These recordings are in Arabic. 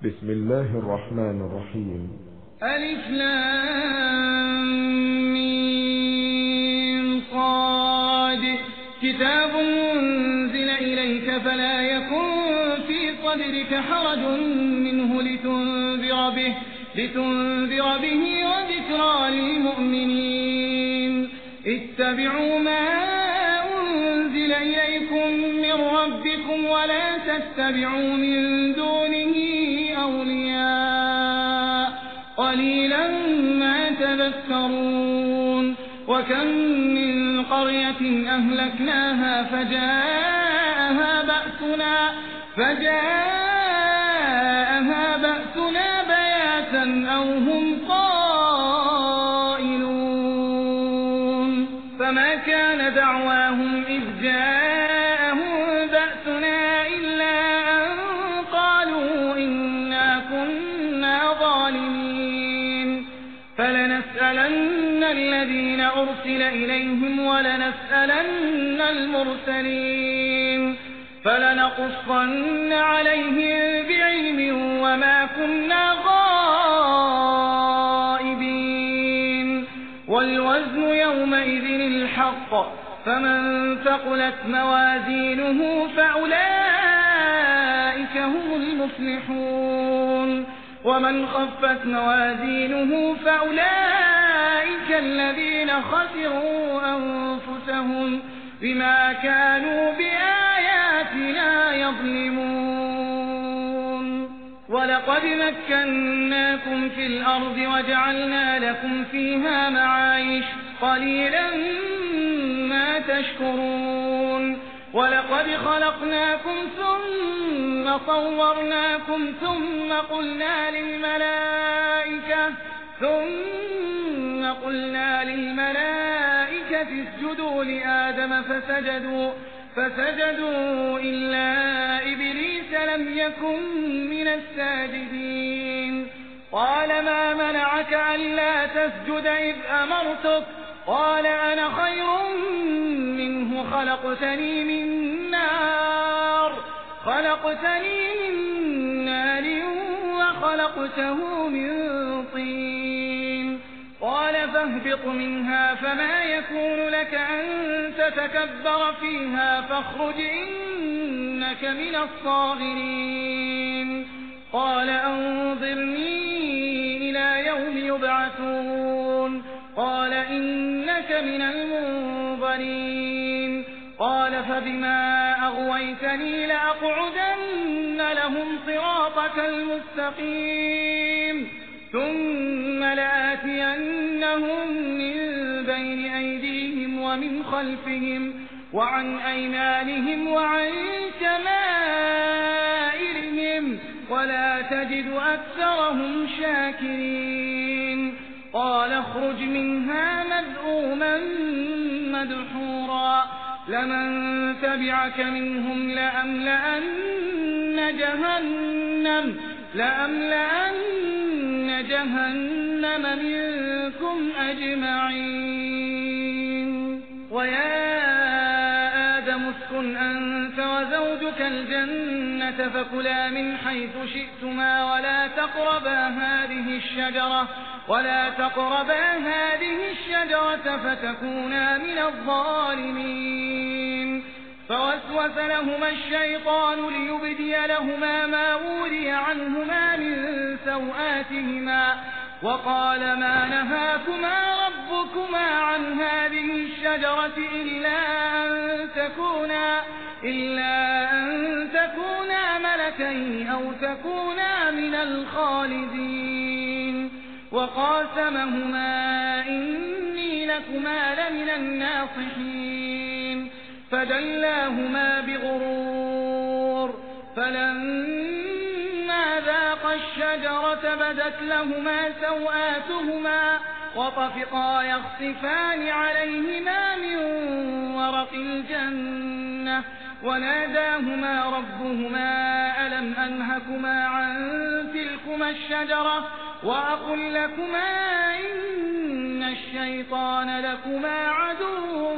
بسم الله الرحمن الرحيم. ألف لام ميم صاد. كتاب أنزل إليك فلا يكن في صدرك حرج منه لتنذر به وذكرى للمؤمنين. اتبعوا ما أنزل إليكم من ربكم ولا تتبعوا من دونه أولياء قليلا ما تذكرون. وكم من قرية أهلكناها فجاءها بأسنا بياتا أو هم قائلون. فما كان دعواهم إذ جاءهم بأسنا إلا أن قالوا إنا كنا ظالمين. فلنسألن الذين أرسل إليهم ولنسألن المرسلين. فلنقصن عليهم بعلم وما كنا غائبين. والوزن يومئذ الحق. فمن ثقلت موازينه فأولئك هم المفلحون. ومن خفت موازينه فأولئك الذين خسروا أنفسهم بما كانوا بآياتنا يظلمون. ولقد مكناكم في الأرض وجعلنا لكم فيها معايش قليلا ما تشكرون. ولقد خلقناكم ثم صورناكم ثم قلنا للملائكة اسجدوا لآدم فسجدوا إلا إبليس لم يكن من الساجدين. قال ما منعك ألا تسجد إذ أمرتك؟ قال أنا خير منه خلقتني من نار وخلقته من طين. قال فاهبط منها فما يكون لك أن تتكبر فيها فاخرج إنك من الصاغرين. قال أنظرني إلى يوم يبعثون. قال إنك من المنظرين. قال فبما أغويتني لأقعدن لهم صراطك المستقيم ثم لآتينهم من بين أيديهم ومن خلفهم وعن أيمانهم وعن شمائلهم ولا تجد أكثرهم شاكرين. قال اخرج منها مذءوما مدحورا لمن تبعك منهم لأملأن جهنم منكم أجمعين. ويا آدم اسكن أنت وزوجك الجنة فكلا من حيث شئتما ولا تقربا هذه الشجرة فتكونا من الظالمين. فوسوس لهما الشيطان ليبدي لهما ما وري عنهما من سوآتهما وقال ما نهاكما ربكما عن هذه الشجرة إلا أن تكونا ملكين أو تكونا من الخالدين. وقاسمهما إني لكما لمن الناصحين. فدلاهما بغرور فلما ذاقا الشجرة بدت لهما سوآتهما وطفقا يخصفان عليهما من ورق الجنة وناداهما ربهما ألم أنهكما عن تلكما الشجرة وأقل لكما إن الشيطان لكما عدو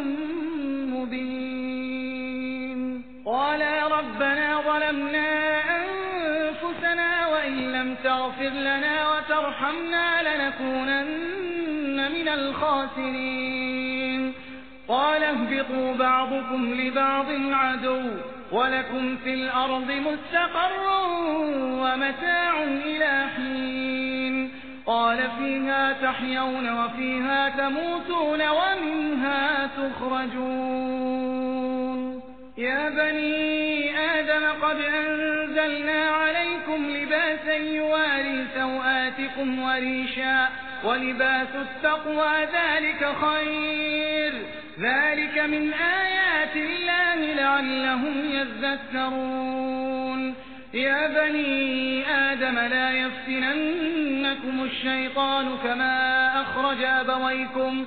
مبين. قالا ربنا ظلمنا أنفسنا وإن لم إن تغفر لنا وترحمنا لنكونن من الخاسرين قال اهبطوا بعضكم لبعض عدو ولكم في الأرض مستقر ومتاع إلى حين قال فيها تحيون وفيها تموتون ومنها تخرجون يا بني آدم قد أنزلنا عليكم لباسا يواري سوآتكم وريشا ولباس التقوى ذلك خير ذلك من آيات الله لعلهم يذكرون يا بني آدم لا يفتننكم الشيطان كما أخرج أبويكم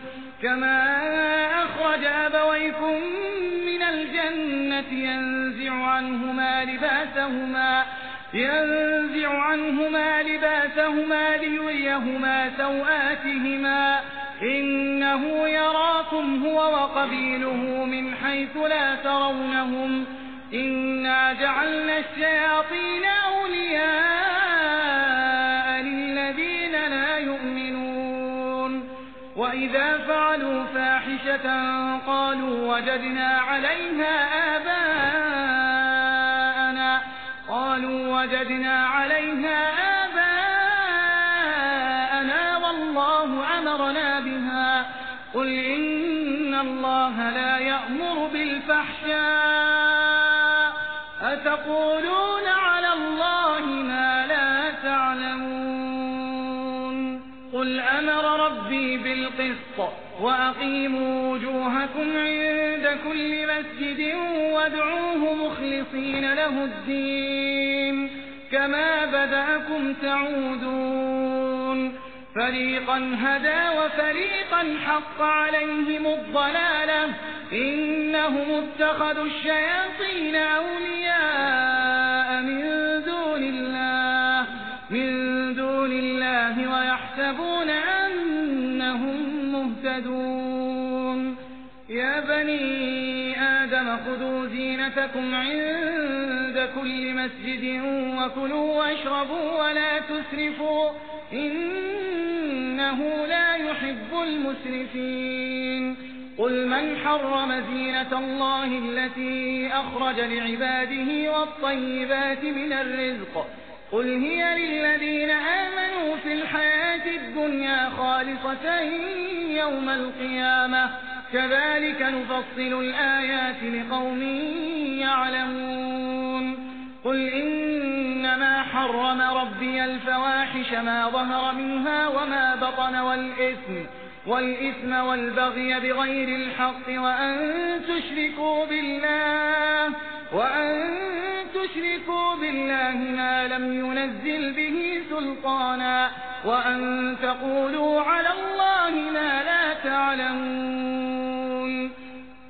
من الجنة ينزع عنهما لباسهما ليريهما سوآتهما إنه يراكم هو وقبيله من حيث لا ترونهم إنا جعلنا الشياطين أولياء للذين لا يؤمنون وإذا فعلوا فاحشة قالوا وجدنا عليها آباءنا والله أمرنا بها قل إن الله لا يأمر بالفحشاء أتقولون على الله ما لا تعلمون قل أمر ربي بالقسط وأقيموا وجوهكم عند كل مسجد وادعوه مخلصين له الدين كما بدأكم تعودون فريقا هدى وفريقا حق عليهم الضلالة إنهم اتخذوا الشياطين أولياء من دون الله ويحسبون أنهم مهتدون يا بني آدم خذوا زينتكم عند كل مسجد وكلوا واشربوا ولا تسرفوا إنه لا يحب المسرفين قل من حرم زينة الله التي أخرج لعباده والطيبات من الرزق قل هي للذين آمنوا في الحياة الدنيا خالصة يوم القيامة كذلك نفصل الآيات لقوم يعلمون قل إنما حرم ربي الفواحش ما ظهر منها وما بطن والإثم والبغي بغير الحق وأن تشركوا بالله ما لم ينزل به سلطانا وأن تقولوا على الله ما لا تعلمون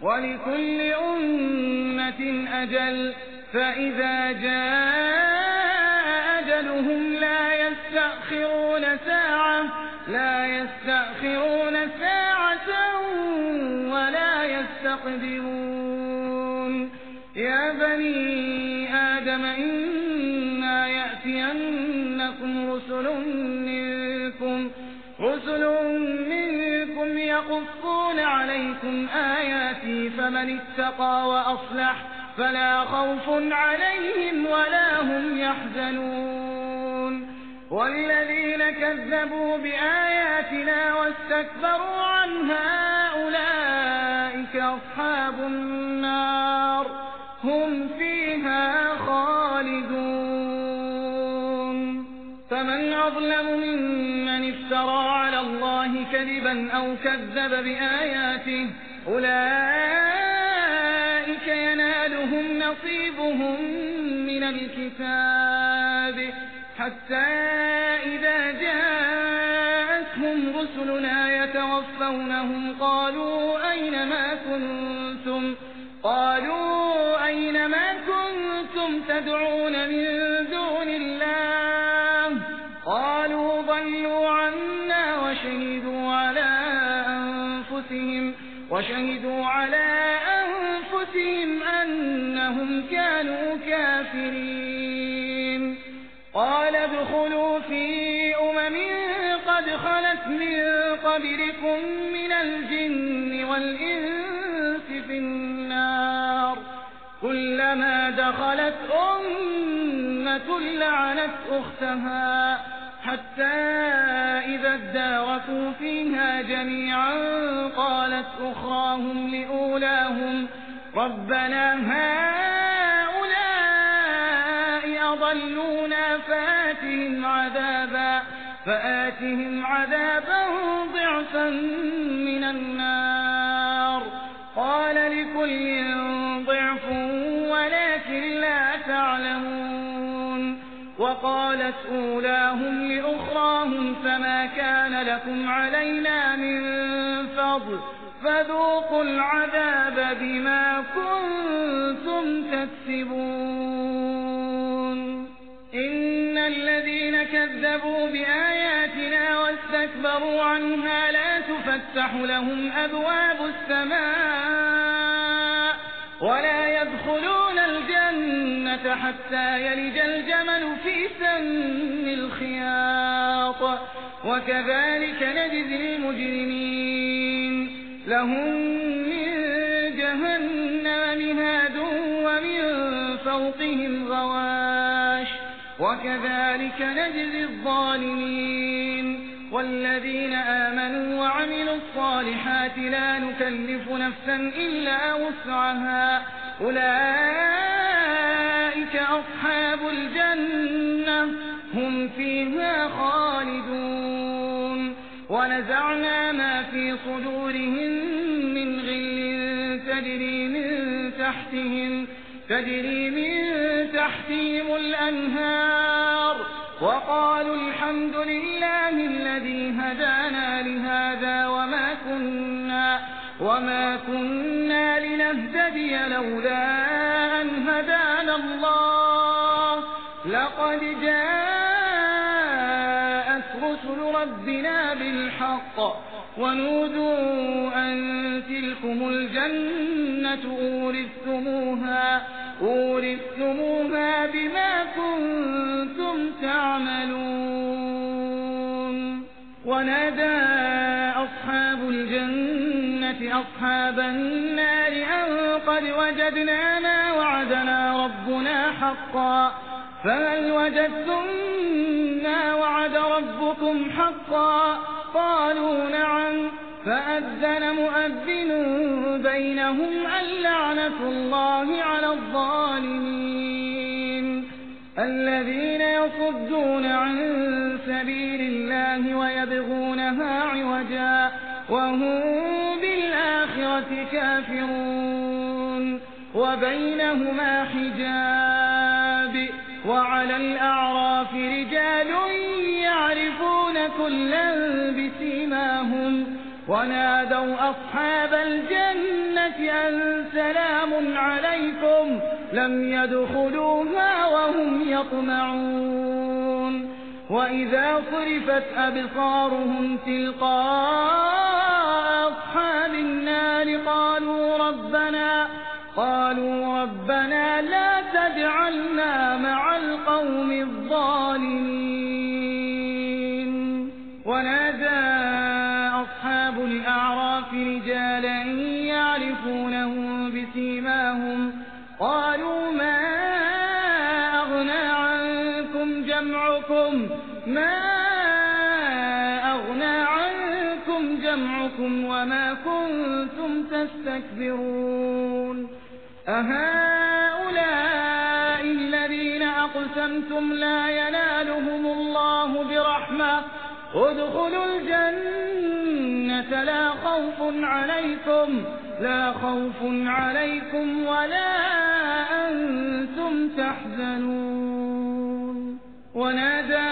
ولكل أمة أجل فإذا جاء أجلهم لا يستأخرون ساعة ولا يستقدمون يا بني آدم إما يأتينكم رسل منكم يقصون عليكم آياتي فمن اتقى وأصلح فلا خوف عليهم ولا هم يحزنون والذين كذبوا بآياتنا واستكبروا عنها أولئك أصحاب النار هم فيها خالدون فمن أظلم ممن افترى على الله كذبا أو كذب بآياته أولئك ينالهم نصيبهم من الكتاب حتى إذا جاءتهم رسلنا يتوفونهم قالوا أين ما كنتم تدعون من دون الله قالوا ضلوا عنا وشهدوا على أنفسهم أنهم كانوا كافرين قال ادخلوا في أمم قد خلت من قبلكم من الجن والإنس في النار كلما دخلت أمة لعنت أختها حتى إذا اداركوا فيها جميعا قالت أخراهم لأولاهم ربنا هؤلاء أضلونا فآتهم عذابا ضعفا من النار قال لكل ضعف ولكن لا تعلمون وقالت أولاهم لأخراهم فما كان لكم علينا من فضل فذوقوا العذاب بما كنتم تكسبون إن الذين كذبوا بآياتنا واستكبروا عنها لا تفتح لهم أبواب السماء ولا يدخلون الجنة حتى يلج الجمل في سم الخياط وكذلك نجزي المجرمين لهم من جهنم مهاد ومن فوقهم غواش وكذلك نجزي الظالمين والذين آمنوا وعملوا الصالحات لا نكلف نفسا إلا وسعها أولئك أصحاب الجنة هم فيها خالدون ونزعنا ما في صدورهم من غل تجري من تحتهم الأنهار وقالوا الحمد لله الذي هدانا لهذا وما كنا لنهتدي لولا أن هدانا الله لقد جاءت رسل ربنا بالحق ونودوا أن تلكم الجنة أورثتموها بما كنتم تعملون ونادى أصحاب الجنة أصحاب النار أن قد وجدنا ما وعدنا ربنا حقا فهل وجدتم ما وعد ربكم حقا قالوا نعم فأذن مؤذن بينهم اللعنة الله على الظالمين الذين يصدون عن سبيل الله ويبغونها عوجا وهم بالآخرة كافرون وبينهما حجاب وعلى الأعراف رجال يعرفون كلا بسيماهم ونادوا أصحاب الجنة أن سلام عليكم لم يدخلوها وهم يطمعون وإذا صرفت أبصارهم تلقاء أصحاب النار قالوا ربنا لا تجعلنا مع القوم الظالمين ونادى أصحاب الأعراف رجالا يعرفونهم بسيماهم قالوا ما أغنى عنكم جمعكم وما كنتم تستكبرون أهؤلاء الذين أقسمتم لا ينالهم الله برحمة ادخلوا الجنة لا خوف عليكم ولا أنتم تحزنون ونادى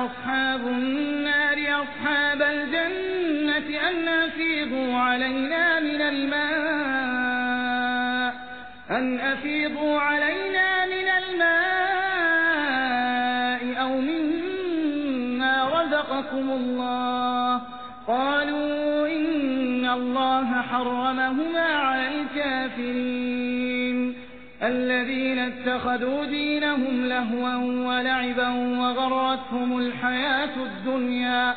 أصحاب النار أصحاب الجنة أن أفيضوا علينا من الماء أو مما رزقكم الله قالوا إن الله حرمهما على الكافرين الذين اتخذوا دينهم لهوا ولعبا وغرتهم الحياة الدنيا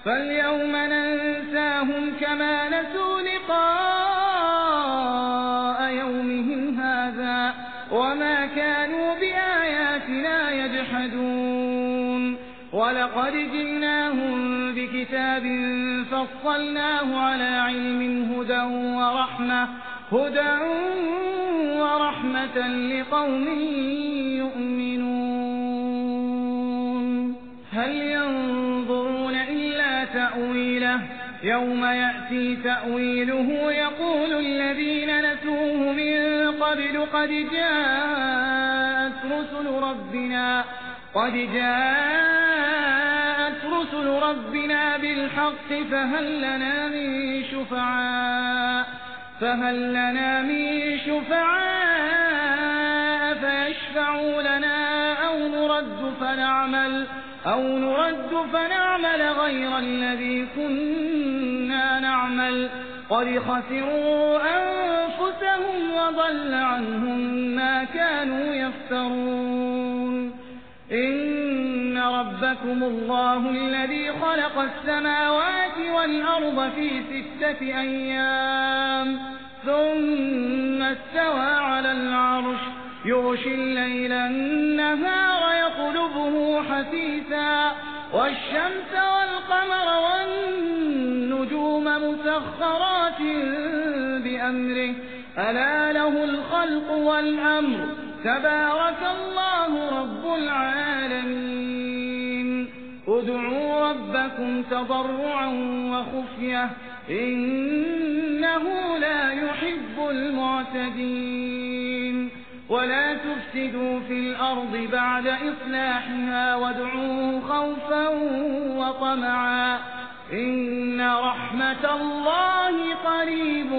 فاليوم ننساهم كما نسوا لقاء يومهم هذا وما كانوا بآياتنا يجحدون ولقد جئناهم بكتاب فصلناه على علم هدى ورحمة لقوم يؤمنون هل ينظرون إلا تأويله يوم يأتي تأويله يقول الذين نسوه من قبل قد جاءت رسل ربنا بالحق فهل لنا من شفعاء فيشفعوا لنا أو نرد فنعمل غير الذي كنا نعمل قد خسروا أنفسهم وضل عنهم ما كانوا يفترون إن ربكم الله الذي خلق السماوات والأرض في 6 أيام ثم استوى على العرش يغشي الليل النهار يطلبه حثيثا والشمس والقمر والنجوم مسخرات بأمره ألا له الخلق والأمر تبارك الله رب العالمين ادعوا ربكم تضرعا وخفية إنه لا يحب المعتدين ولا تفسدوا في الأرض بعد إصلاحها وادعوه خوفا وطمعا إن رحمة الله قريب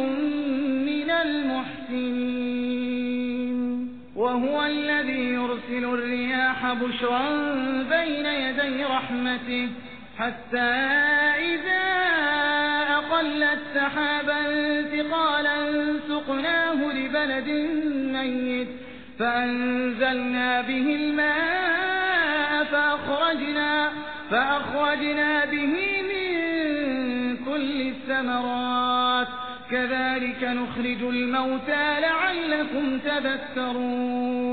من المحسنين وهو الذي يرسل الرياح بشرا بين يدي رحمته حتى إذا أقلت سحابا ثقالا سقناه لبلد ميت فأنزلنا به الماء فأخرجنا به من كل الثمرات كذلك نخرج الموتى لعلكم تذكرون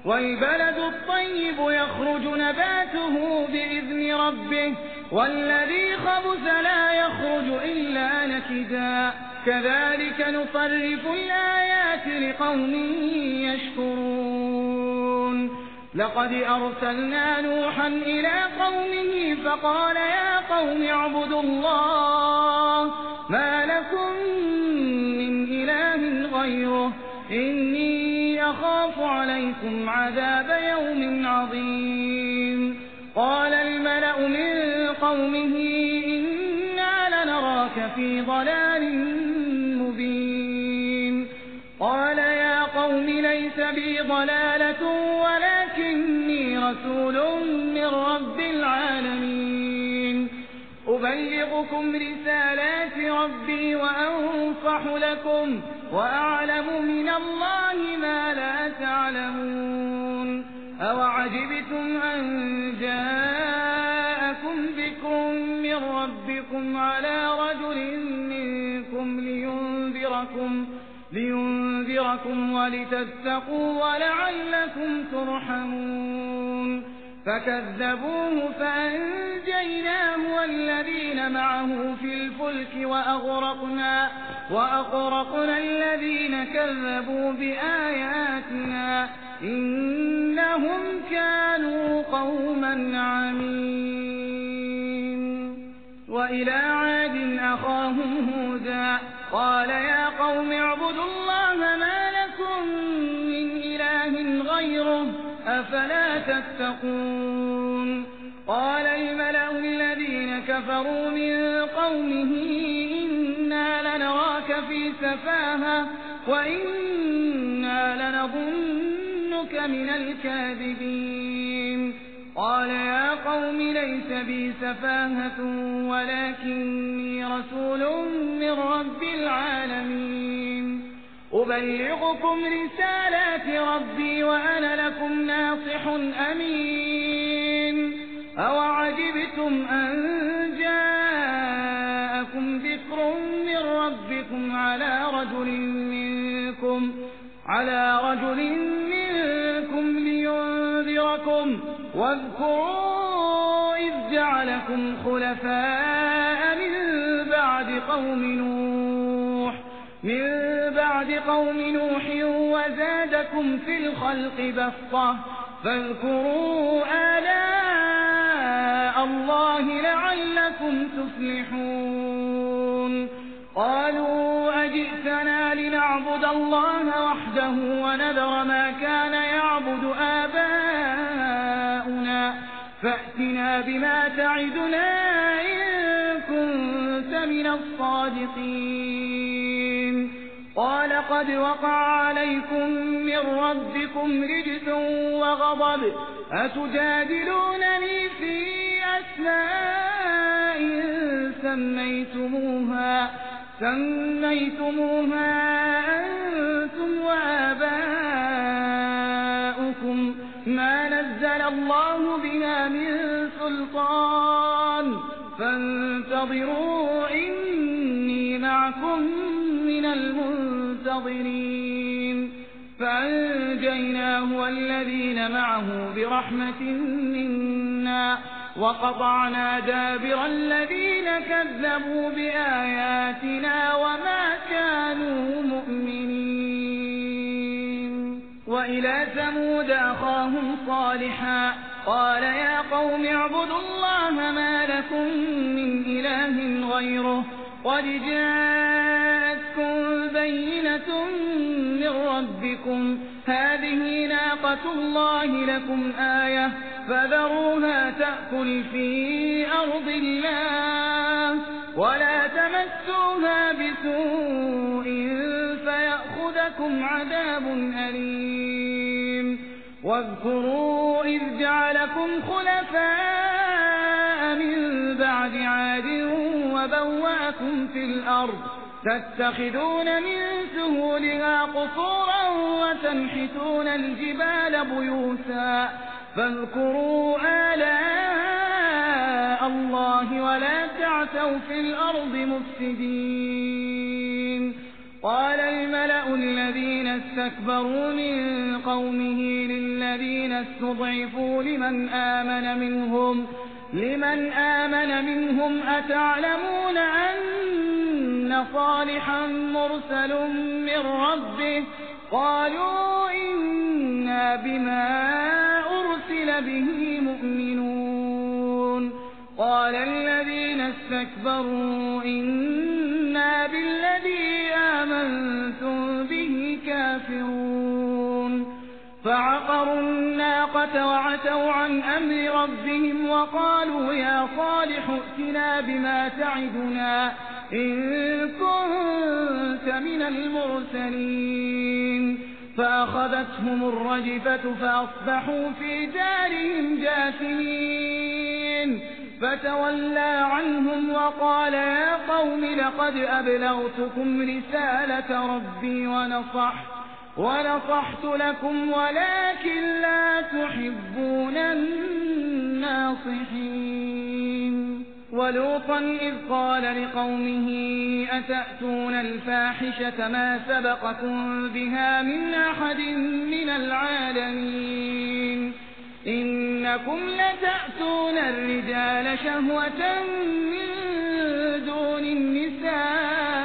والبلد الطيب يخرج نباته بإذن ربه والذي خبث لا يخرج إلا نكدا كذلك نصرف الآيات لقوم يشكرون لقد أرسلنا نوحا إلى قومه فقال يا قوم اعبدوا الله ما لكم من إله غيره إني أخاف عليكم عذاب يوم عظيم قال الملأ من قومه إنا لنراك في ضلال مبين قال يا قوم ليس بي ضلالة ولكني رسول من رب العالمين أبلغكم رسالات ربي وأنصح لكم وأعلم من الله ما لا تعلمون أوعجبتم أن جاءكم ذكر من ربكم على رجل منكم لينذركم ولتتقوا ولعلكم ترحمون فكذبوه فأنجيناه والذين معه في الفلك وأغرقنا الذين كذبوا بآياتنا إنهم كانوا قوما عمين وإلى عاد أخاهم هودا قال يا قوم اعبدوا الله ما لكم من إله غيره أفلا تتقون قال الملأ الذين كفروا من قومه إنا لنراك في سفاهة وإنا لنظنك من الكاذبين قال يا قوم ليس بي سفاهة ولكني رسول من رب العالمين أبلغكم رسالات ربي وأنا لكم ناصح أمين أوعجبتم أن جاءكم ذكر من ربكم على رجل منكم لينذركم واذكروا إذ جعلكم خلفاء من بعد قوم نوح وزادكم في الخلق بسطة فاذكروا آلاء الله لعلكم تفلحون قالوا أجئتنا لنعبد الله وحده ونذر ما كان يعبد آباؤنا فأتنا بما تعدنا إن كنت من الصادقين قال قد وقع عليكم من ربكم رجس وغضب أتجادلونني في أسماء سميتموها أنتم وآباؤكم ما نزل الله بها من سلطان فانتظروا إني معكم من المنتظرين فأنجيناه والذين معه برحمة منا وقطعنا دابر الذين كذبوا بآياتنا وما كانوا مؤمنين وإلى ثمود أخاهم صالحا قال يا قوم اعبدوا الله ما لكم من إله غيره قد جاءتكم بينة من ربكم هذه ناقة الله لكم آية فذروها تأكل في أرض الله ولا تمسوها بسوء فيأخذكم عذاب أليم واذكروا إذ جعلكم خلفاء من بعد عاد وبوأكم في الأرض تتخذون من سهولها قصورا وتنحتون الجبال بيوتا فاذكروا آلاء الله ولا تعثوا في الأرض مفسدين قال الملأ الذين استكبروا من قومه للذين استضعفوا لمن آمن منهم أتعلمون أن صالحا مرسل من ربه قالوا إنا بما أرسل به مؤمنون قال الذين استكبروا إنا بالذي آمنتم به كافرون فعقروا الناقة وعتوا عن أمر ربهم وقالوا يا صالح ائتنا بما تعدنا إن كنت من المرسلين فأخذتهم الرجفة فأصبحوا في دارهم جاثمين فتولى عنهم وقال يا قوم لقد أبلغتكم رسالة ربي ونصحت لكم ولكن لا تحبون الناصحين ولوطا إذ قال لقومه أتأتون الفاحشة ما سبقكم بها من أحد من العالمين إنكم لتأتون الرجال شهوة من دون النساء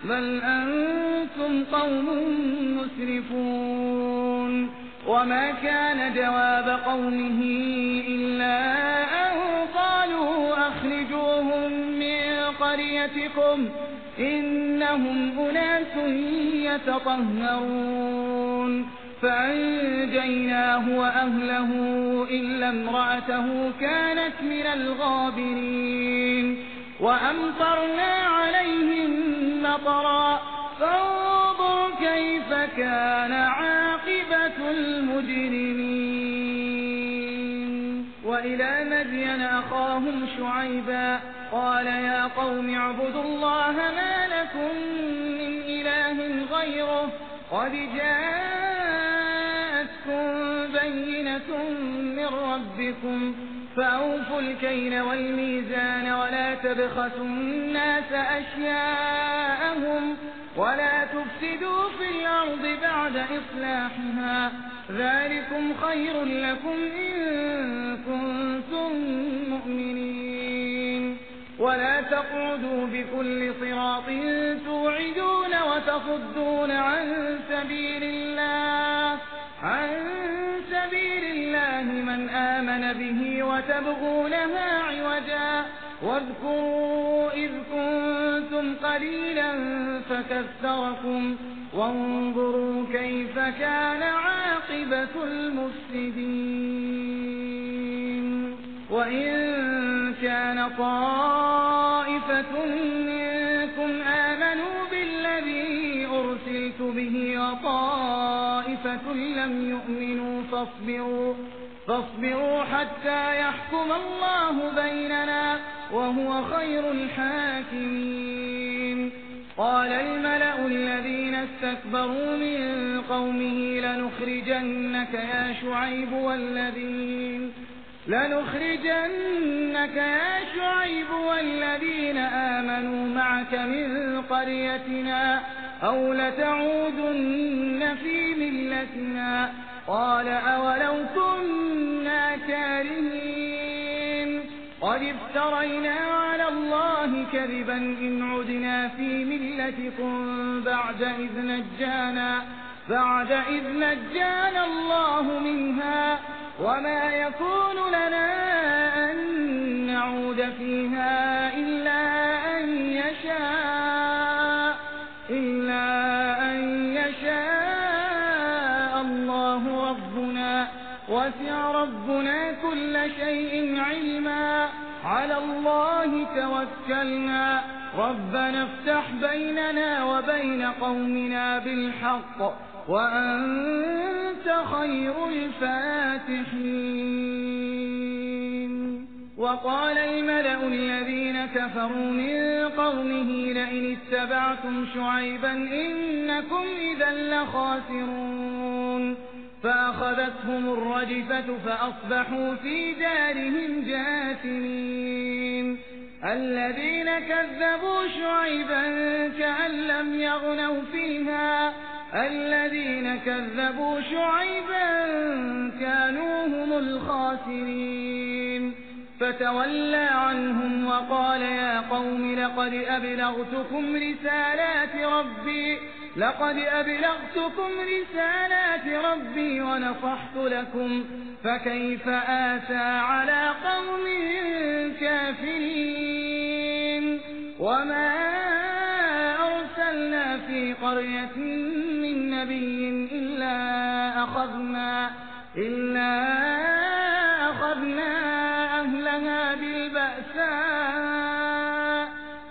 بل أنتم قوم مسرفون وما كان جواب قومه إلا أن قالوا أخرجوهم من قريتكم إنهم أناس يتطهرون فأنجيناه وأهله إلا امرأته كانت من الغابرين وأمطرنا عليهم مطرا فانظر كيف كان عاقبة المجرمين وإلى مدين أخاهم شعيبا قال يا قوم اعبدوا الله ما لكم من إله غيره قد جاءتكم بينة من ربكم فأوفوا الكيل والميزان ولا تبخسوا الناس أشياءهم ولا تفسدوا في الأرض بعد إصلاحها ذلكم خير لكم إن كنتم مؤمنين ولا تقعدوا بكل صراط توعدون وتصدون عن سبيل الله من آمن به وتبغونها عوجا واذكروا إذ كنتم قليلا فكثركم وانظروا كيف كان عاقبة المفسدين وإن كان طائفة منكم آمنوا بالذي أرسلت به وطائفة لم يؤمنوا فاصبروا حتى يحكم الله بيننا وهو خير الحاكمين قال الملأ الذين استكبروا من قومه لنخرجنك يا شعيب والذين آمنوا معك من قريتنا أو لتعودن في ملتنا قال أولو كنا كارهين قد افترينا على الله كذبا إن عدنا في ملتكم بعد إذ نجانا الله منها وما يكون لنا أن نعود فيها إلا أن يشاء الله ربنا وسع ربنا كل شيء علما على الله توكلنا ربنا افتح بيننا وبين قومنا بالحق وأنت خير الفاتحين وقال الملأ الذين كفروا من قومه لئن اتبعتم شعيبا إنكم إذا لخاسرون فأخذتهم الرجفة فأصبحوا في دارهم جاثمين الذين كذبوا شعيبا كأن لم يغنوا فيها الذين كذبوا شعيبا كانوا هم الخاسرين فتولى عنهم وقال يا قوم لقد أبلغتكم رسالات ربي ونصحت لكم فكيف آسى على قوم كافرين وما أرسلنا في قرية من نبي إلا أخذنا أهلها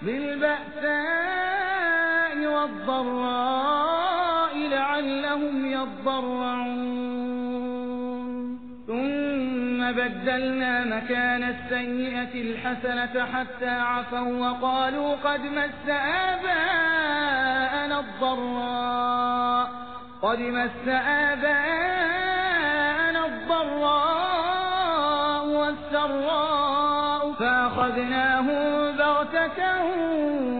بالبأساء والضراء لعلهم يضرعون ثم بدلنا مكان السيئة الحسنة حتى عفوا وقالوا قد مس آباءنا الضراء والسراء فأخذناهم بغتة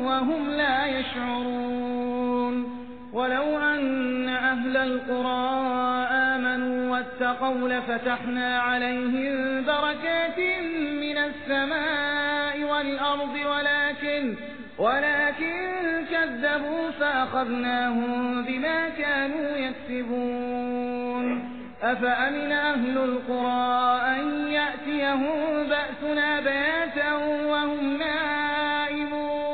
وهم لا يشعرون ولو أن أهل القرى آمنوا واتقوا لفتحنا عليهم بركات من السماء والأرض ولكن كذبوا فأخذناهم بما كانوا يكسبون أفأمن أهل القرى أن يأتيهم بأسنا بياتا وهم نائمون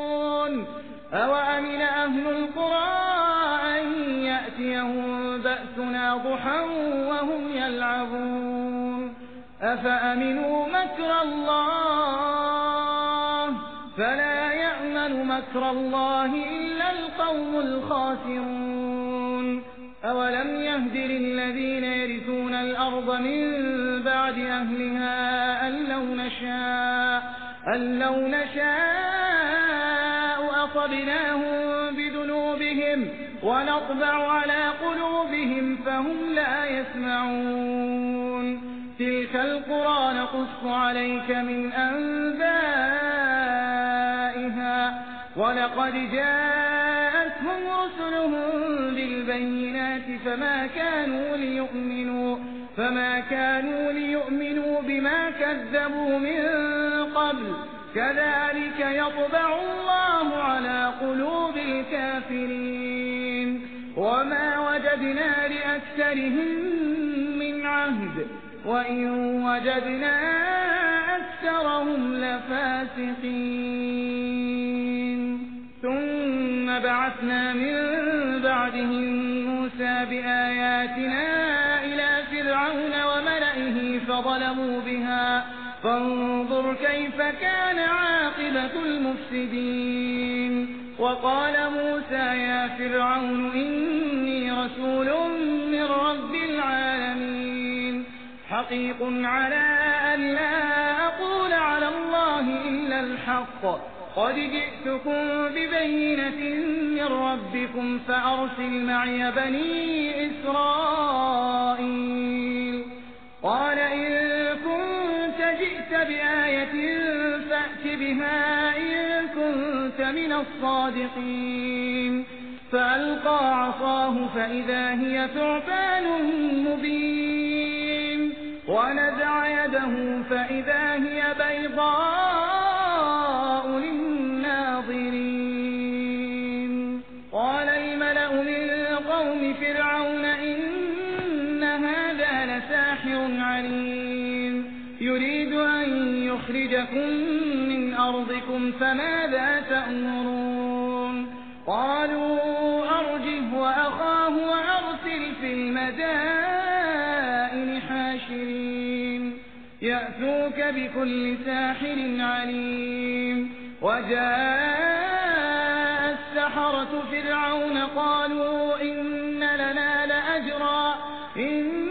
أوأمن أهل القرى أن يأتيهم بأسنا ضحى وهم يلعبون أفأمنوا مكر الله فلا يأمن مكر الله إلا القوم الخاسرون أولم يهد للذين يرثون الأرض من بعد أهلها أن لو نشاء أصبناهم بذنوبهم ونطبع على قلوبهم فهم لا يسمعون تلك القرى نقص عليك من أنبائها ولقد جاءتهم رسلهم بالبينات فما كانوا ليؤمنوا بما كذبوا من قبل كذلك يطبع الله على قلوب الكافرين وما وجدنا لأكثرهم من عهد وإن وجدنا أكثرهم لفاسقين ثم بعثنا من بعدهم موسى بآياتنا إلى فرعون وملئه فظلموا بها فانظر كيف كان عاقبة المفسدين وقال موسى يا فرعون إني رسول من رب العالمين حقيق على أن لا أقول على الله إلا الحق قد جئتكم ببينة من ربكم فأرسل معي بني إسرائيل قال إن كنت جئت بآية فأت بها إن كنت من الصادقين فألقى عصاه فإذا هي ثعبان مبين ونزع يده فإذا هي بيضاء للناظرين قال الملأ من قوم فرعون إن هذا لساحر عليم يريد أن يخرجكم من أرضكم فماذا تأمرون قالوا أرجه وأخاه وأرسل في المدائن حاشرين يأتوك بكل ساحر عليم وجاء السحرة فرعون قالوا إن لنا لأجرا إن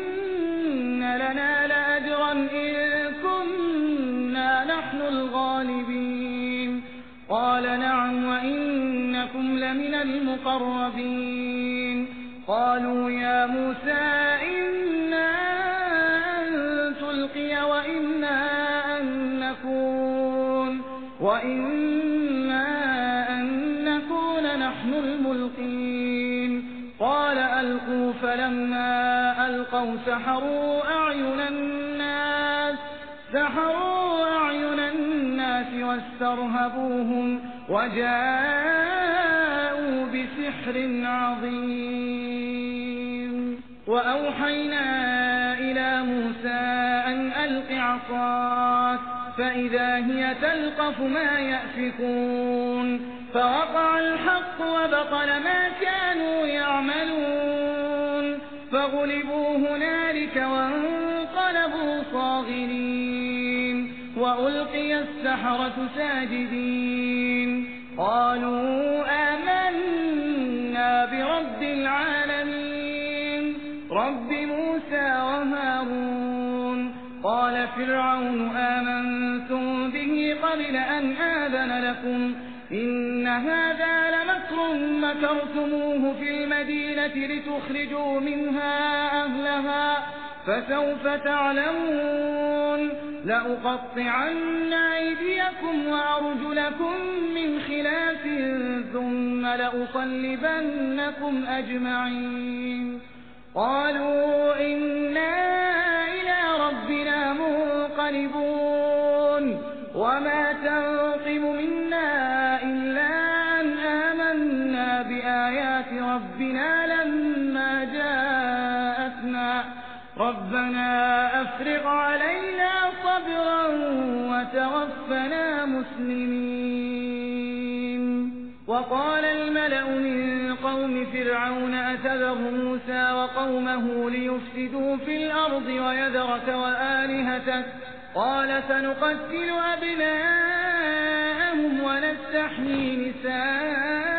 كنا نحن الغالبين قال نعم وإنكم لمن المقربين قالوا يا موسى إنا أن تلقي وإنا أن نكون نحن الملقين قال ألقوا فلما ألقوا سحروا أعين الناس واسترهبوهم وجاءوا بسحر عظيم وأوحينا إلى موسى أن ألق عصاك فإذا هي تلقف ما يأفكون فوقع الحق وبطل ما كانوا يعملون فغلبوا هنالك وانقلبوا صاغرين وألقي السحرة ساجدين قالوا آمنا برب العالمين رب موسى وهارون قال فرعون آمنتم به قبل أن آذن لكم إن هذا لمكر مكرتموه في المدينة لتخرجوا منها أهلها فسوف تعلمون لأقطعن أيديكم وأرجلكم من خلاف ثم لأصلبنكم أجمعين قالوا إنا إلى ربنا منقلبون وما تنقم منا إلا أن آمنا بآيات ربنا لما جاءتنا ربنا أفرغ علينا صبرا وتوفنا مسلمين وقال الملأ من قوم فرعون أتذر موسى وقومه ليفسدوا في الأرض ويذرك وآلهتك قال سنقتل أبناءهم ونستحيي نساءهم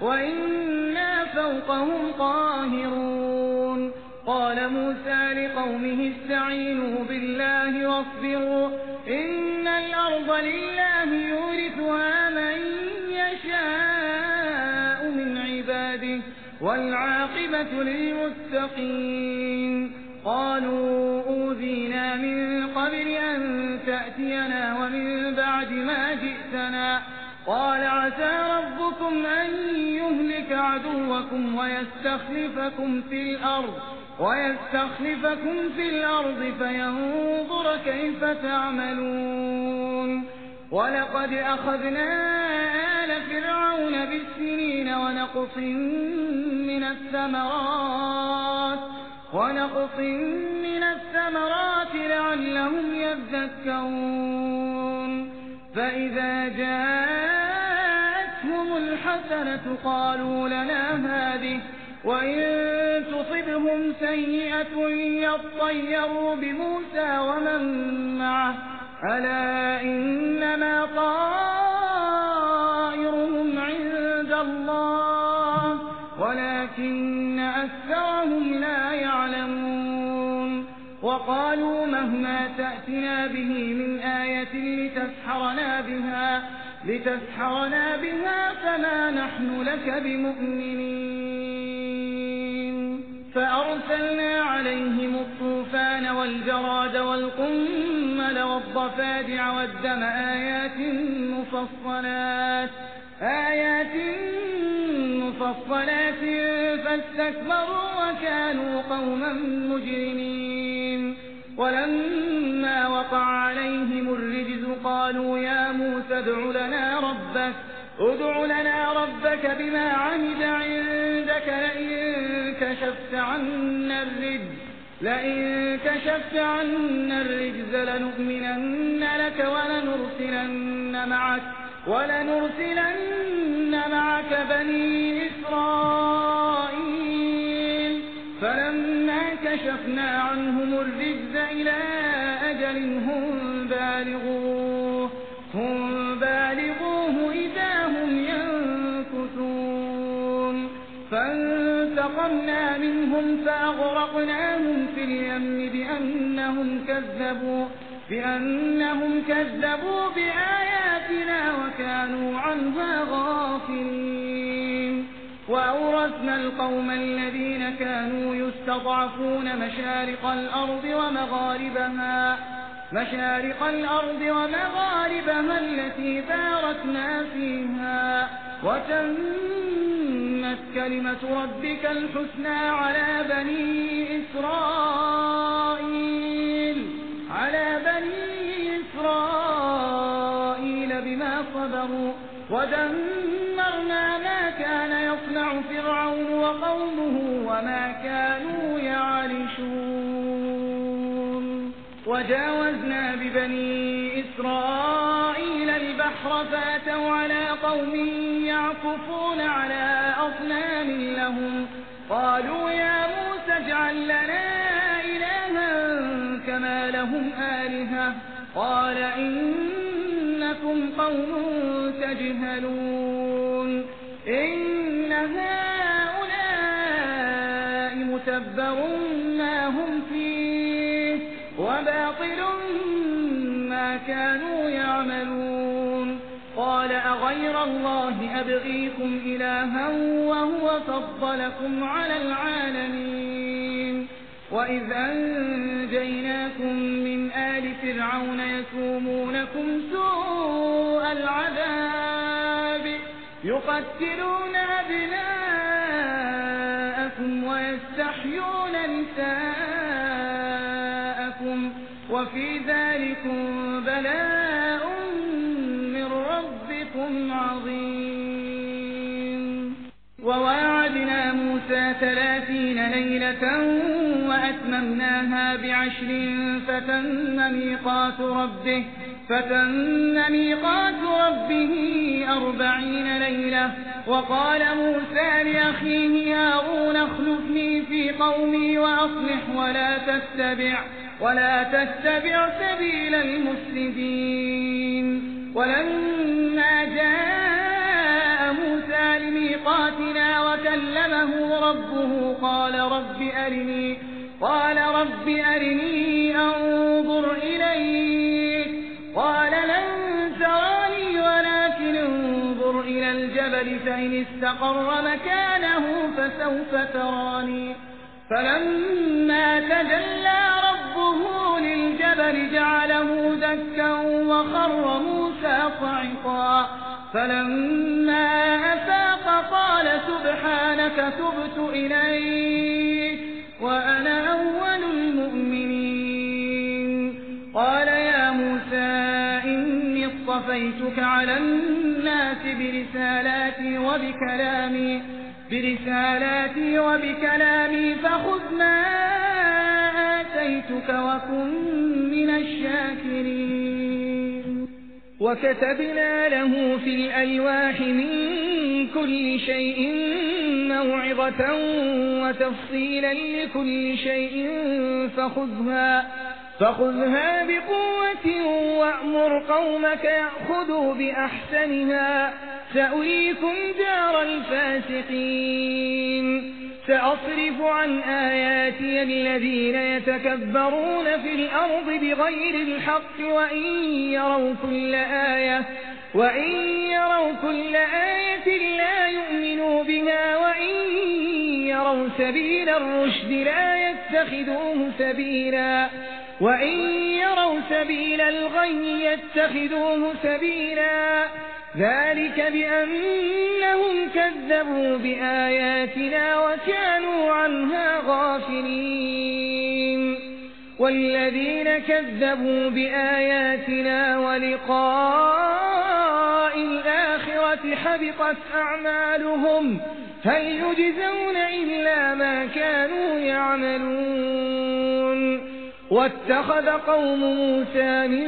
وإنا فوقهم قاهرون قال موسى لقومه استعينوا بالله واصبروا إن الأرض لله يورثها من يشاء من والعاقبة للمتقين. قالوا أوذينا من قبل أن تأتينا ومن بعد ما جئتنا. قال عسى ربكم أن يهلك عدوكم ويستخلفكم في الأرض فينظر كيف تعملون. ولقد أخذنا آل فرعون بالسنين ونقص من الثمرات لعلهم يذكرون. فإذا جاءتهم الحسنة قالوا لنا هذه، وإن تصبهم سيئة يطيروا بموسى ومن معه، ألا إنما طائرهم عند الله ولكن أكثرهم لا يعلمون. وقالوا مهما تأتنا به من آية لتسحرنا بها فما نحن لك بمؤمنين. فأرسلنا عليهم الطوفان والجراد والقمل والضفادع والدم آيات مفصلات فاستكبروا وكانوا قوما مجرمين. ولما وقع عليهم الرجز قالوا يا موسى ادع لنا ربك بما عهد عندك لئن كشفت عنا الرجز لنؤمنن لك ولنرسلن معك بني إسرائيل. فلما كشفنا عنهم الرجز إلى أجل هم بالغوه إذا هم ينكثون. فانتقمنا منهم فأغرقناهم في اليم بأنهم كذبوا بآياتنا وكانوا عنها غافلين. وأورثنا القوم الذين كانوا يستضعفون مشارق الأرض ومغاربها التي باركنا فيها، وتمت كلمة ربك الحسنى على بني إسرائيل بما صبروا، ودمرنا ما كان يصنع فرعون وقومه وما كانوا يعرشون. وجاوزنا ببني إسرائيل البحر فأتوا على قوم يعكفون على أصنام لهم. قالوا يا موسى اجعل لنا إلها كما لهم آلهة. قال إنكم قوم تجهلون. إن هؤلاء متبر ما هم فيه وباطل ما كانوا يعملون. قال أغير الله أبغيكم إلها وهو فضلكم على العالمين. وإذ أنجيناكم من آل فرعون يسومونكم سوء العذاب يقتلون أبناءكم ويستحيون نساءكم وفي ذلكم بلاء من ربكم عظيم. وواعدنا موسى 30 ليلة وأتممناها ب10 فتم ميقات ربه 40 ليلة. وقال موسى لأخيه هارون اخلفني في قومي وأصلح ولا تتبع سبيل المفسدين. ولما جاء موسى لميقاتنا وكلمه ربه قال رب أرني أنظر إليك. قال لن تراني ولكن انظر إلى الجبل الجبل فإن استقر مكانه فسوف تراني فلما تجلى ربه للجبل جعله دكا وخر موسى صعقا فلما أفاق قال سبحانك تبت إليك وأنا أول المؤمنين قال يا موسى إني اصطفيتك على الناس برسالاتي وبكلامي فخذ ما آتيتك وكن من الشاكرين وكتبنا له في الألواح من كل شيء موعظة وتفصيلا لكل شيء فخذها بقوة وأمر قومك يأخذوا بأحسنها سأريكم دار الفاسقين سأصرف عن آياتي الذين يتكبرون في الأرض بغير الحق وإن يروا كل آية لا يؤمنوا بها وإن يروا سبيل الرشد لا يتخذوه سبيلا وإن يروا سبيل الغي يتخذوه سبيلا ذلك بأنهم كذبوا بآياتنا وكانوا عنها غافلين والذين كذبوا بآياتنا ولقاء الآخرة حبطت أعمالهم هل يجزون إلا ما كانوا يعملون واتخذ قوم موسى من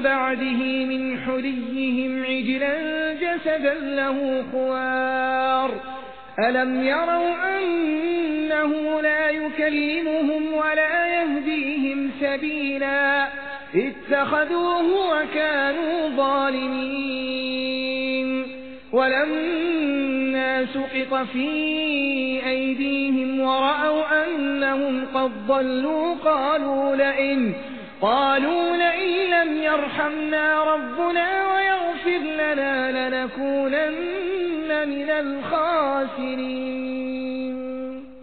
بعده من حليهم عجلا جسدا له خوار ألم يروا أنه لا يكلمهم ولا يهديهم سبيلا اتخذوه وكانوا ظالمين ولما سقط في أيديهم ورأوا أنهم قد ضلوا قالوا لئن لم يرحمنا ربنا ويغفر لنا لنكونن من الخاسرين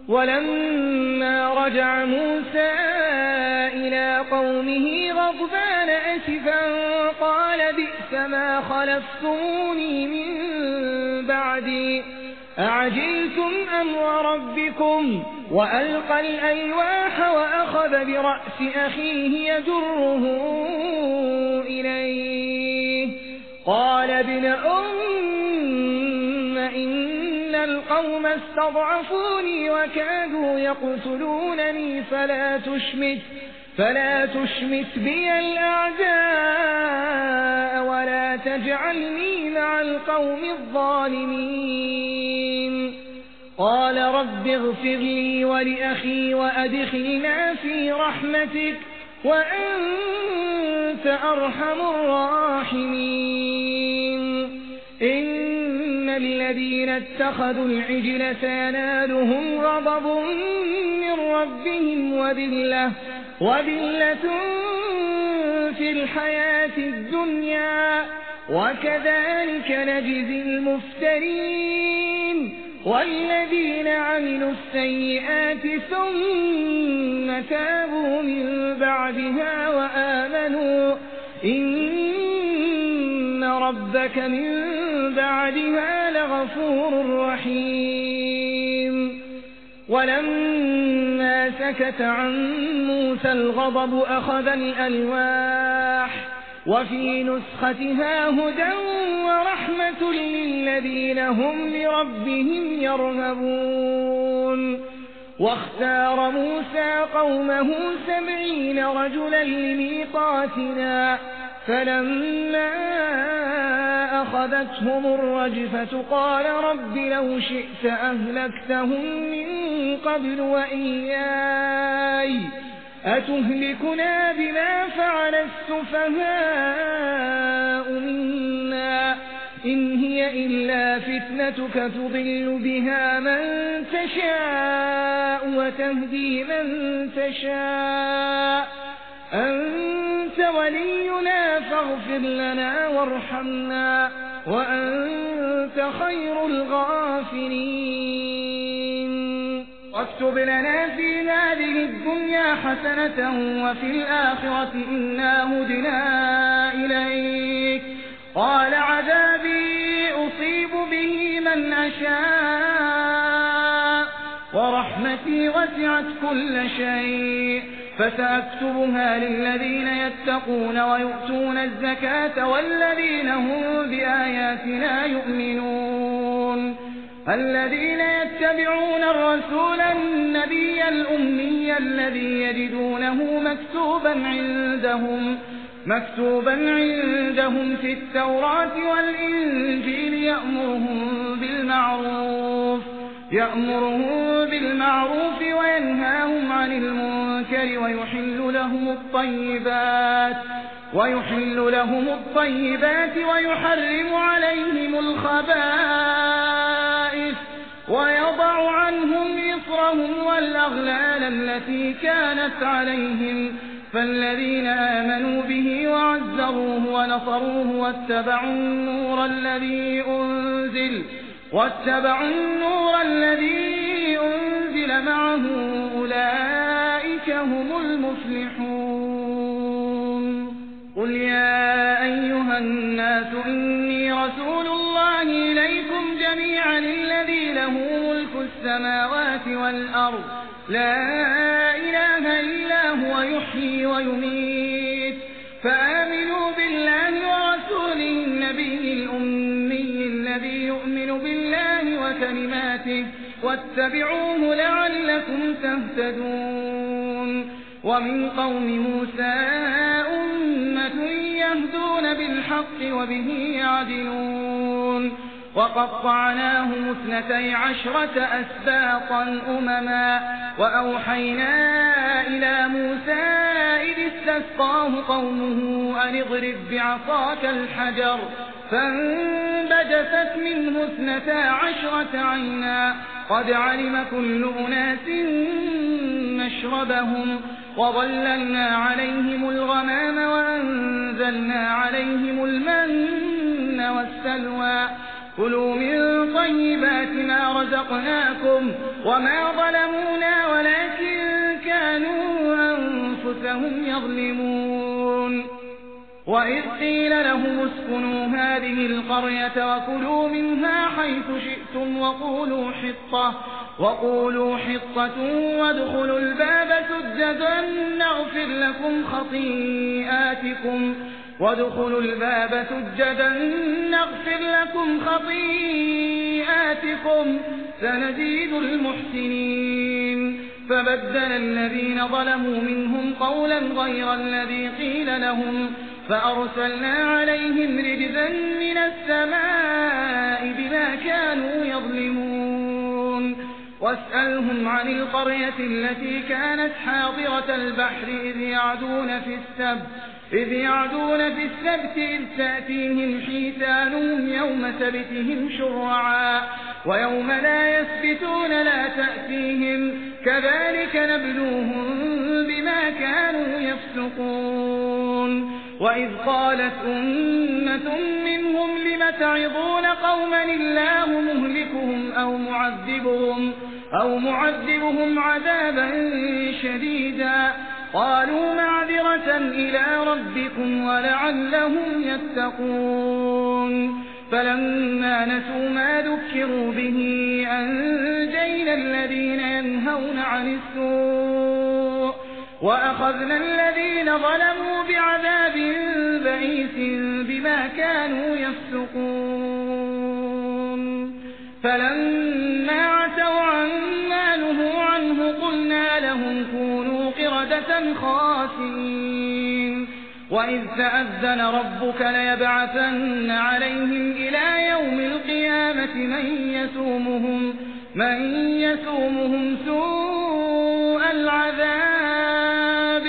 ولما رجع موسى إلى قومه غضبان أسفا قال بئس ما خلفتموني من بعدي أعجلتم أمر ربكم وألقى الألواح وأخذ برأس أخيه يجره إليه قال ابن إن القوم استضعفوني وكادوا يقتلونني فلا تشمت بي الأعداء ولا تجعلني مع القوم الظالمين قال رب اغفر لي ولأخي وأدخلنا في رحمتك وأنت أرحم الراحمين إن الذين اتخذوا العجل سينالهم غضب من ربهم وذلة في الحياة الدنيا وكذلك نجزي المفترين والذين عملوا السيئات ثم تابوا من بعدها وآمنوا إن ربك من بعدها لغفور رحيم ولما سكت عن موسى الغضب أخذ الألواح وفي نسختها هدى ورحمة للذين هم لربهم يرهبون واختار موسى قومه 70 رجلا لميقاتنا فلما أخذتهم الرجفة قال رب لو شئت أهلكتهم من قبل وإياي أتهلكنا بما فعل السفهاء منا إن هي إلا فتنتك تضل بها من تشاء وتهدي من تشاء أنت ولينا فاغفر لنا وارحمنا وأنت خير الغافرين. واكتب لنا في هذه الدنيا حسنة وفي الآخرة إنا هدنا إليك. قال عذابي أصيب به من أشاء ورحمتي وسعت كل شيء فسأكتبها للذين يتقون ويؤتون الزكاة والذين هم بآياتنا يؤمنون. الذين يتبعون الرسول النبي الأمي الذي يجدونه مكتوبا عندهم في التوراة والإنجيل يأمرهم بالمعروف وينهاهم عن المنكر ويحل لهم الطيبات ويحرم عليهم الخبائث ويضع عنهم إصرهم والأغلال التي كانت عليهم. فالذين آمنوا به وعزروه ونصروه واتبعوا النور الذي أنزل معه أولئك هم المفلحون. قل يا أيها الناس إني رسول الله إليكم جميعا الذي له ملك السماوات والأرض لا إله إلا هو يحيي ويميت. فآمنوا بالله ورسوله النبي الأمي الذي يؤمن بالله وكلماته واتبعوه لعلكم تهتدون. ومن قوم موسى أمة يهدون بالحق وبه يعدلون. وقطعناهم 12 أسباطا أمما وأوحينا إلى موسى إذ استسقاه قومه أن اضرب بعصاك الحجر فانبجست منه 12 عينا قد علم كل أناس مشربهم وظللنا عليهم الغمام وأنزلنا عليهم المن والسلوى كلوا من طيبات ما رزقناكم وما ظلمونا ولكن كانوا أنفسهم يظلمون. وإذ قيل لهم اسكنوا هذه القرية وكلوا منها حيث شئتم وقولوا حطة وادخلوا الباب سجدا نغفر لكم خطيئاتكم سنزيد المحسنين. فبدل الذين ظلموا منهم قولا غير الذي قيل لهم فأرسلنا عليهم رجزا من السماء بما كانوا يظلمون. واسألهم عن القرية التي كانت حاضرة البحر إذ يعدون في السبت إذ تأتيهم حيتانهم يوم سبتهم شرعا ويوم لا يسبتون لا تأتيهم كذلك نبلوهم بما كانوا يفسقون. وإذ قالت أمة منهم لم تعظون قوما الله مهلكهم أو معذبهم عذابا شديدا قالوا معذرة إلى ربكم ولعلهم يتقون. فلما نسوا ما ذكروا به أنجينا الذين ينهون عن السوء وأخذنا الذين ظلموا بعذاب بئيس بما كانوا يفسقون. فلما عتوا عما نهوا عنه قلنا لهم كونوا قردة خاسئين. وإذ تأذن ربك ليبعثن عليهم إلى يوم القيامة من يسومهم سوء العذاب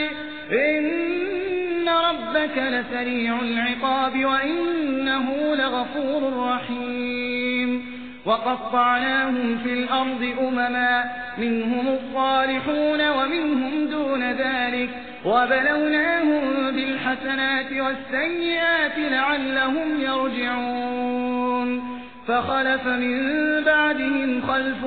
إن ربك لسريع العقاب وإنه لغفور رحيم. وقطعناهم في الأرض أمما منهم الصالحون ومنهم دون ذلك وبلوناهم بالحسنات والسيئات لعلهم يرجعون فخلف من بعدهم خلف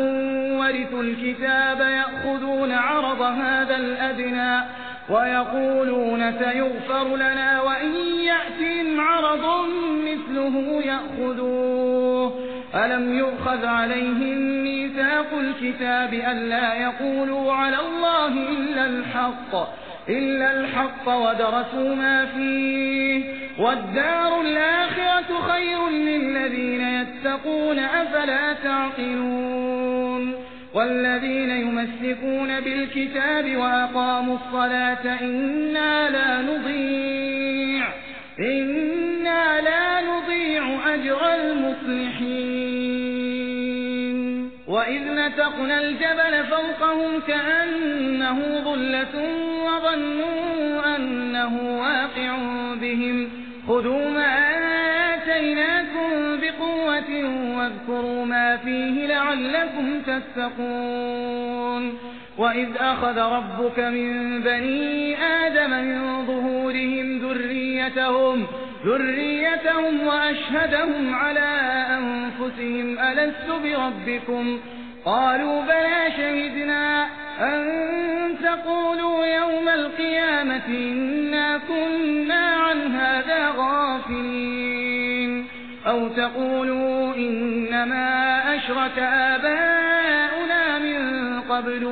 ورثوا الكتاب يأخذون عرض هذا الأدنى ويقولون سيغفر لنا وإن يأتهم عرض مثله يأخذوه ألم يؤخذ عليهم ميثاق الكتاب ألا يقولوا على الله إلا الحق ودرسوا ما فيه والدار الآخرة خير للذين يتقون أفلا تعقلون والذين يمسكون بالكتاب وأقاموا الصلاة إنا لا نضيع أجر المصلحين وإذ نتقنا الجبل فوقهم كأنه ظلة وظنوا أنه واقع بهم خذوا ما آتيناكم بقوة واذكروا ما فيه لعلكم تتقون وإذ أخذ ربك من بني آدم من ظهورهم ذريتهم وأشهدهم على أنفسهم ألست بربكم قالوا بلى شهدنا أن تقولوا يوم القيامة إنا كنا عن هذا غافلين أو تقولوا إنما أشرك آباؤنا من قبل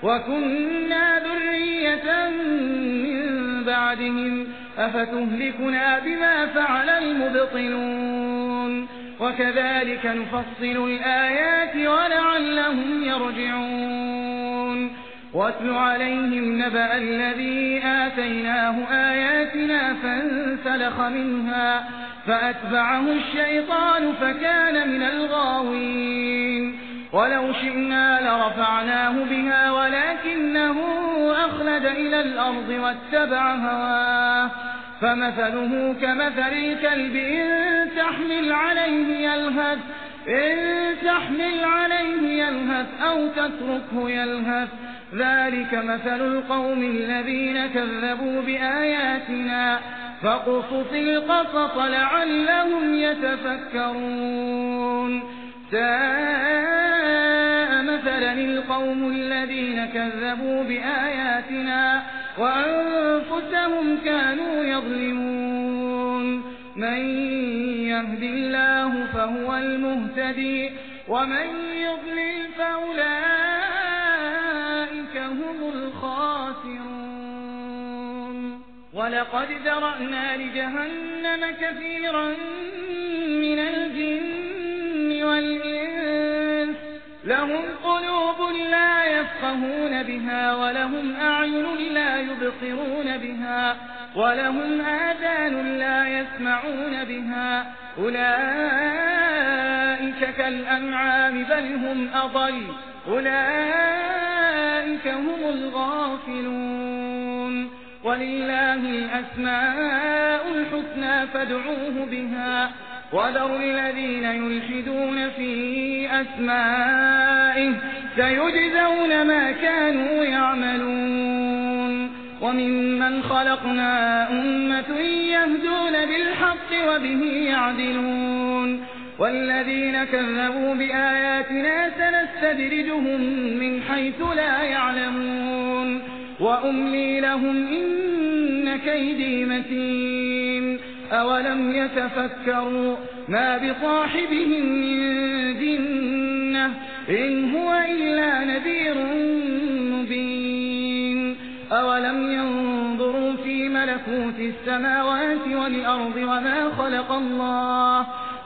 وكنا ذرية من بعدهم أفتهلكنا بما فعل المبطلون وكذلك نفصل الآيات ولعلهم يرجعون واتل عليهم نبأ الذي آتيناه آياتنا فانسلخ منها فأتبعه الشيطان فكان من الغاوين ولو شئنا لرفعناه بها ولكنه أخلد إلى الأرض واتبع هواه فمثله كمثل الكلب إن تحمل عليه يلهث أو تتركه يلهث ذلك مثل القوم الذين كذبوا بآياتنا فاقصص القصص لعلهم يتفكرون ساء مثلا القوم الذين كذبوا بآياتنا وأنفسهم كانوا يظلمون من يهد الله فهو المهتدي ومن يضلل فأولئك هم الخاسرون ولقد ذرأنا لجهنم كثيرا من الجن والإنس لهم قلوب لا يفقهون بها ولهم أعين لا يبصرون بها ولهم آذان لا يسمعون بها أولئك كالأنعام بل هم أضل أولئك هم الغافلون ولله الأسماء الحسنى فادعوه بها وذروا الذين يلحدون في أسمائه سيجزون ما كانوا يعملون وممن خلقنا أمة يهدون بالحق وبه يعدلون والذين كذبوا بآياتنا سنستدرجهم من حيث لا يعلمون وأملي لهم إن كيدي متين أولم يتفكروا ما بصاحبهم من جنة إن هو إلا نذير مبين أولم ينظروا في ملكوت السماوات والأرض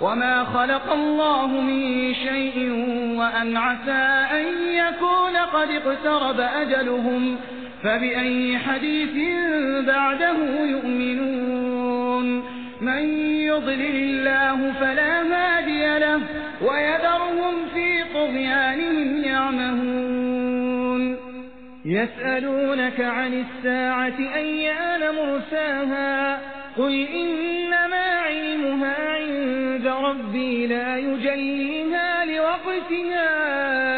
وما خلق الله من شيء وأن عسى أن يكون قد اقترب أجلهم فبأي حديث بعده يؤمنون من يضلل الله فلا هادي له ويذرهم في طغيانهم يعمهون يسألونك عن الساعة أيان مرساها قل إنما علمها عند ربي لا يجليها لوقتها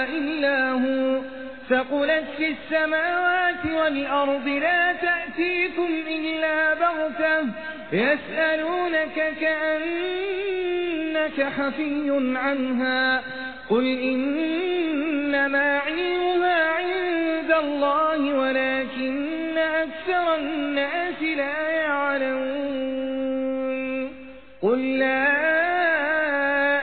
إلا هو ثقلت في السماوات والأرض لا تأتيكم إلا بغتة يسألونك كأنك حفي عنها قل إنما علمها عند الله ولكن أكثر الناس لا يعلمون قل لا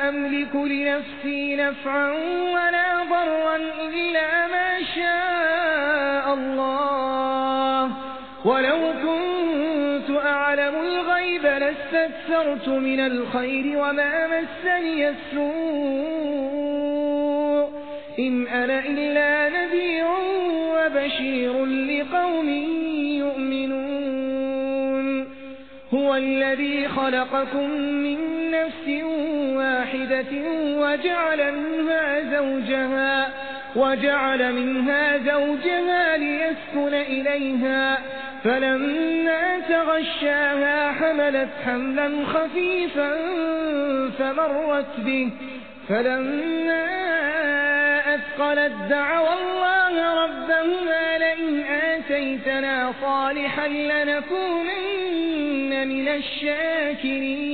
أملك لنفسي نفعا ولا ضرا إلا ما شاء الله ولو كنت أعلم الغيب لاستكثرت من الخير وما مسني السوء إن أنا إلا نذير وبشير لقوم يؤمنون هو الذي خلقكم من نفس واحدة وجعل منها زوجها ليسكن إليها فلما تغشاها حملت حملا خفيفا فمرت به فلما أثقلت دعوا الله ربهما لئن آتيتنا صالحا لنكونن من الشاكرين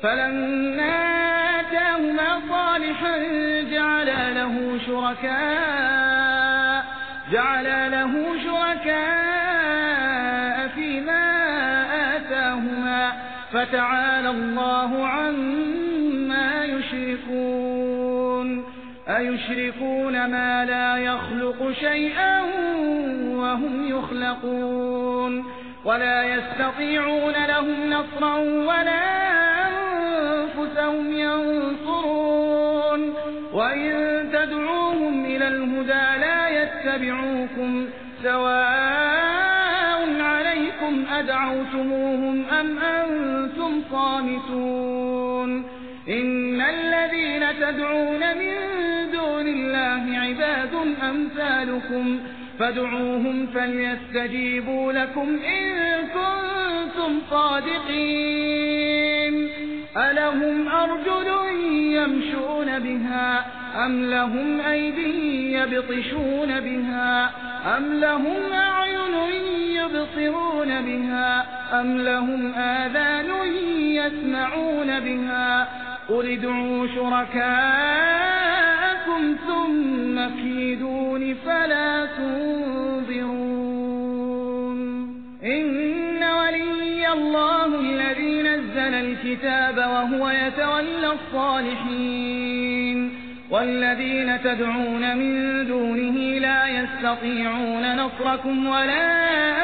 فلما آتاهما صالحا جعل له شركاء فيما آتاهما فتعالى الله عما يشركون أيشركون ما لا يخلق شيئا وهم يخلقون ولا يستطيعون لهم نصرا ولا أنفسهم ينصرون وإن تدعوهم إلى الهدى لا يتبعوكم سواء عليكم أدعوتموهم أم أنتم صامتون إن الذين تدعون من دون الله عباد أمثالكم فادعوهم فليستجيبوا لكم إن كنتم صادقين ألهم أرجل يمشون بها أم لهم أيدي يبطشون بها أم لهم أعين يبصرون بها أم لهم آذان يسمعون بها قل ادعوا شركاءكم ثم كيدون فلا تنظرون إن ولي الله الذي نزل الكتاب وهو يتولى الصالحين والذين تدعون من دونه لا يستطيعون نصركم ولا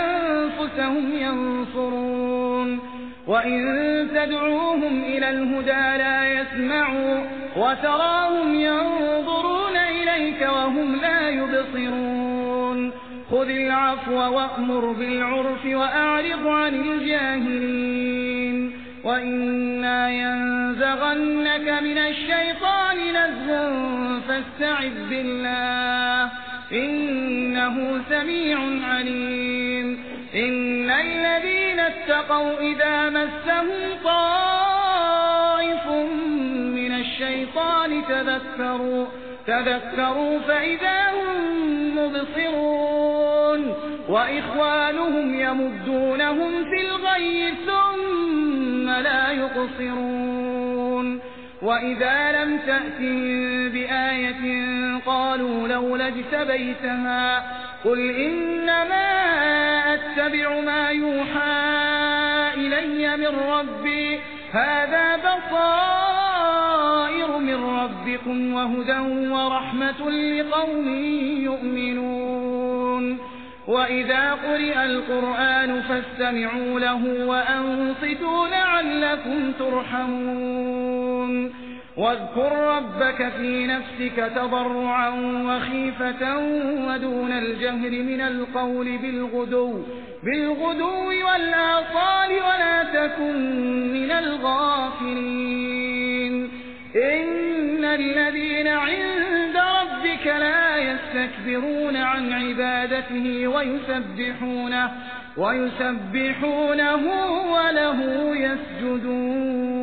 أنفسهم ينصرون وإن تدعوهم إلى الهدى لا يسمعوا وتراهم ينظرون إليك وهم لا يبصرون خذ العفو وأمر بالعرف وأعرض عن الجاهلين وإما ينزغنك من الشيطان نزغ فاستعذ بالله إنه سميع عليم إن الذين اتقوا إذا مسهم طائف من الشيطان تذكروا فإذا هم مبصرون وإخوانهم يمدونهم في الغي ثم لا يقصرون وإذا لم تأتهم بآية قالوا لولا اجتبيتها قل إنما أتبع ما يوحى إلي من ربي هذا بصائر من ربكم وهدى ورحمة لقوم يؤمنون وإذا قرئ القرآن فاستمعوا له وأنصتوا لعلكم ترحمون واذكر ربك في نفسك تضرعا وخيفة ودون الجهر من القول بالغدو والآصال ولا تكن من الغافلين إن الذين عند ربك لا يستكبرون عن عبادته ويسبحونه وله يسجدون